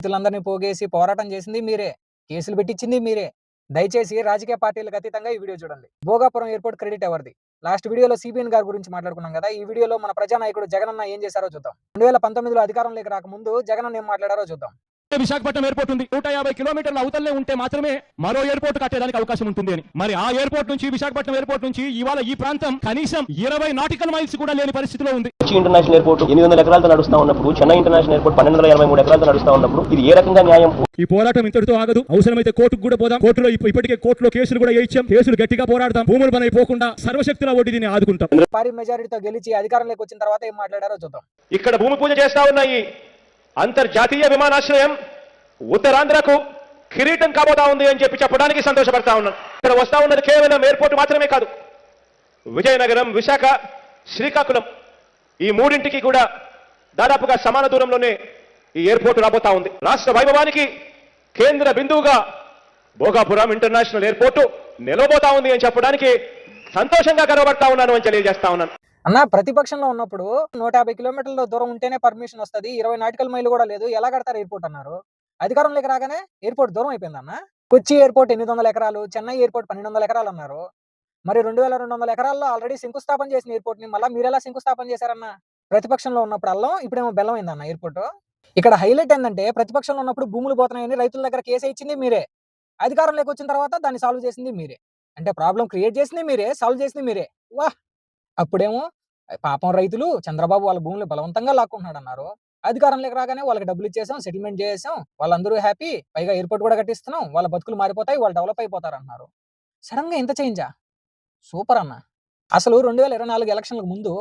రైతులందరినీ పోగేసి పోరాటం చేసింది మీరే. కేసులు పెట్టించింది మీరే. దయచేసి రాజకీయ పార్టీలకు అతీతంగా ఈ వీడియో చూడండి. భోగాపురం ఎయిర్‌పోర్ట్ క్రెడిట్ ఎవరిది? లాస్ట్ వీడియోలో సీబీఎన్ గారి గురించి మాట్లాడుకున్నాం కదా! ఈ వీడియోలో మన ప్రజానాయకుడు జగనన్న ఏం చేశారో చూద్దాం. 2019లో అధికారంలోకి రాకముందు జగనన్న ఏం మాట్లాడారో చూద్దాం. విశాఖపట్నం ఎయిర్పోర్ట్ ఉంది. 150 కిలోమీటర్ల అవతలనే ఉంటే మాత్రమే మరో ఎయిర్పోర్ట్ కట్టేదానికి అవకాశం ఉంటుంది అని. మరి ఆ ఎయిర్పోర్ట్ నుంచి, విశాఖపట్నం ఎయిర్పోర్ట్ నుంచి ఇవాళ ఈ ప్రాంతం కనీసం 20 నాటికల్ మైల్స్ కూడా లేని పరిస్థితిలో ఉంది. కొచ్చి ఇంటర్నేషనల్ ఎయిర్పోర్ట్ 800 ఎకరాలతో నడుస్తా ఉన్నప్పుడు, చెన్నై ఇంటర్నేషనల్ ఎయిర్పోర్ట్ 1283 ఎకరాలతో నడుస్తా ఉన్నప్పుడు ఇది ఏ రకంగా న్యాయం? ఈ పోరాటం ఇంతటితో ఆగదు. అవసరమైతే కోర్టుకు కూడా పోదాం. కోర్టులో ఇప్పటికే కోర్టులో కేసులు కూడా వేయించాం. కేసులు గట్టిగా పోరాడతాం. భూములు పనైపోకుండా సర్వశక్తుల ఓటి దీన్ని ఆదుకుంటాం. భారీ మెజారిటీతో గెలిచి అధికారంలోకి వచ్చిన తర్వాత ఏం మాట్లాడారో చూద్దాం. ఇక్కడ భూమి పూజ చేస్తా ఉన్నాయి. అంతర్జాతీయ విమానాశ్రయం ఉత్తరాంధ్రకు కిరీటం కాబోతా ఉంది అని చెప్పడానికి సంతోషపడతా ఉన్నాను. ఇక్కడ వస్తా ఉన్నది కేవలం ఎయిర్పోర్ట్ మాత్రమే కాదు. విజయనగరం, విశాఖ, శ్రీకాకుళం ఈ మూడింటికి కూడా దాదాపుగా సమాన దూరంలోనే ఈ ఎయిర్పోర్ట్ రాబోతా ఉంది. రాష్ట్ర వైభవానికి కేంద్ర బిందువుగా భోగాపురం ఇంటర్నేషనల్ ఎయిర్పోర్ట్ నిలవబోతా ఉంది అని చెప్పడానికి సంతోషంగా గర్వపడతా ఉన్నాను అని తెలియజేస్తా ఉన్నాను. అన్న, ప్రతిపక్షంలో ఉన్నప్పుడు 150 కిలోమీటర్ల దూరం ఉంటేనే పర్మిషన్ వస్తుంది, 20 నాటికల్ మైలు కూడా లేదు, ఎలా కడతారు ఎయిర్పోర్ట్ అన్నారు. అధికారంలోకి రాగానే ఎయిర్పోర్ట్ దూరం అయిపోయిందన్న. కొచ్చి ఎయిర్పోర్ట్ 800 ఎకరాలు, చెన్నై ఎయిర్పోర్ట్ 1200 ఎకరాలు అన్నారు. మరి 2200 ఎకరాల్లో ఆల్రెడీ శంకుస్థాపన చేసిన ఎయిర్పోర్ట్ ని మళ్ళీ మీరెలా శంకుస్థాపన చేశారన్న? ప్రతిపక్షంలో ఉన్నప్పుడు అల్లం, ఇప్పుడేమో బెల్లం అయిందన్న ఎయిర్పోర్ట్. ఇక్కడ హైలైట్ ఏంటంటే ప్రతిపక్షంలో ఉన్నప్పుడు భూములు పోతున్నాయని రైతుల దగ్గర కేసు ఇచ్చింది మీరే. అధికారంలోకి వచ్చిన తర్వాత దాన్ని సాల్వ్ చేసింది మీరే. అంటే ప్రాబ్లం క్రియేట్ చేసింది మీరే, సాల్వ్ చేసింది మీరే. వాహ్! అప్పుడేమో పాపం రైతులు చంద్రబాబు వాళ్ళ భూములు బలవంతంగా లాక్కుంటున్నాడు అన్నారు. అధికారంలోకి రాగానే వాళ్ళకి డబ్బులు ఇచ్చేసాం, సెటిల్మెంట్ చేసాం, వాళ్ళందరూ హ్యాపీ, పైగా ఎయిర్పోర్ట్ కూడా కట్టిస్తున్నాం, వాళ్ళ బతుకులు మారిపోతాయి, వాళ్ళు డెవలప్ అయిపోతారు అన్నారు. సడన్ గా ఇంత చేంజా? సూపర్ అన్న. అసలు 2024 ఎలక్షన్లకు ముందు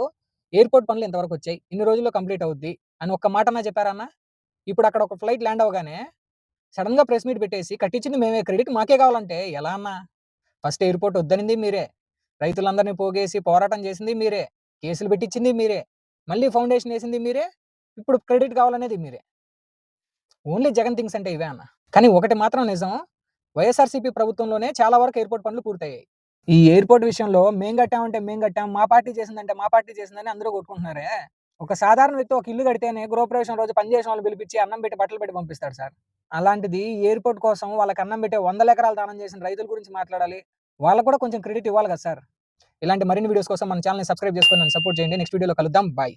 ఎయిర్పోర్ట్ పనులు ఇంతవరకు వచ్చాయి, ఇన్ని రోజుల్లో కంప్లీట్ అవుద్ది అని ఒక్క మాట అన్నా చెప్పారన్న? ఇప్పుడు అక్కడ ఒక ఫ్లైట్ ల్యాండ్ అవగానే సడన్ గా ప్రెస్ మీట్ పెట్టేసి కట్టించింది మేమే, క్రెడిట్ మాకే కావాలంటే ఎలా అన్నా? ఫస్ట్ ఎయిర్పోర్ట్ వద్దనింది మీరే. రైతులందరినీ పోగేసి పోరాటం చేసింది మీరే. కేసులు పెట్టించింది మీరే. మళ్ళీ ఫౌండేషన్ వేసింది మీరే. ఇప్పుడు క్రెడిట్ కావాలనేది మీరే. ఓన్లీ జగన్ థింగ్స్ అంటే ఇవే అన్న. కానీ ఒకటి మాత్రం నిజం, వైఎస్ఆర్సీపీ ప్రభుత్వంలోనే చాలా వరకు ఎయిర్పోర్ట్ పనులు పూర్తయ్యాయి. ఈ ఎయిర్పోర్ట్ విషయంలో మేం కట్టామంటే మేం కట్టాం, మా పార్టీ చేసిందంటే మా పార్టీ చేసిందని అందరూ కొట్టుకుంటున్నారే. ఒక సాధారణ వ్యక్తి ఒక ఇల్లు కడితేనే గృహప్రవేశం రోజు పనిచేసిన వాళ్ళు పిలిపించి అన్నం పెట్టి బట్టలు పెట్టి పంపిస్తాడు సార్. అలాంటిది ఎయిర్పోర్ట్ కోసం వాళ్ళకి అన్నం పెట్టే 100 ఎకరాలు దానం చేసిన రైతుల గురించి మాట్లాడాలి. వాళ్ళకు కూడా కొంచెం క్రెడిట్ ఇవ్వాలి కదా సార్. ఇలాంటి మరిన్ని వీడియోస్ కోసం మన ఛానల్ని సబ్స్క్రైబ్ చేసుకొని నన్ను సపోర్ట్ చేయండి. నెక్స్ట్ వీడియోలో కలుద్దాం. బాయ్.